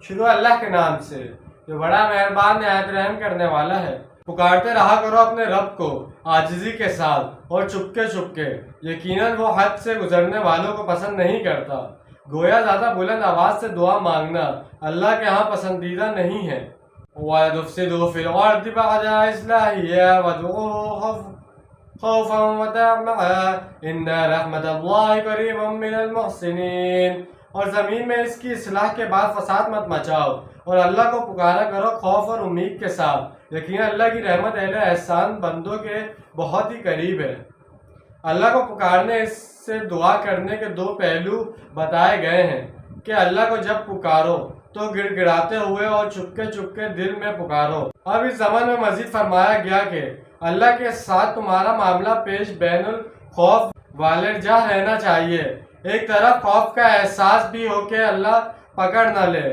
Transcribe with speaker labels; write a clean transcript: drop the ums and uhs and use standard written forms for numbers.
Speaker 1: شروع اللہ کے نام سے جو بڑا مہربان نہایت رحم کرنے والا ہے۔ پکارتے رہا کرو اپنے رب کو عاجزی کے ساتھ اور چپکے چپکے، یقیناً وہ حد سے گزرنے والوں کو پسند نہیں کرتا۔ گویا زیادہ بلند آواز سے دعا مانگنا اللہ کے ہاں پسندیدہ نہیں ہے۔ وَلَا تُفْسِدُوا فِي الْأَرْضِ بَعْدَ إِصْلَاحِهَا وَادْعُوهُ خوفا وطمعا ان رحمت اللہ قریب من المحسنین۔ اور زمین میں اس کی اصلاح کے بعد فساد مت مچاؤ اور اللہ کو پکارا کرو خوف اور امید کے ساتھ، یقینا اللہ کی رحمت اہل احسان بندوں کے بہت ہی قریب ہے۔ اللہ کو پکارنے سے دعا کرنے کے دو پہلو بتائے گئے ہیں کہ اللہ کو جب پکارو تو گڑ گڑاتے ہوئے اور چپکے چپکے دل میں پکارو۔ اب اس زمن میں مزید فرمایا گیا کہ اللہ کے ساتھ تمہارا معاملہ پیش بین الخوف والرجا رہنا چاہیے، ایک طرف خوف کا احساس بھی ہو کہ اللہ پکڑ نہ لے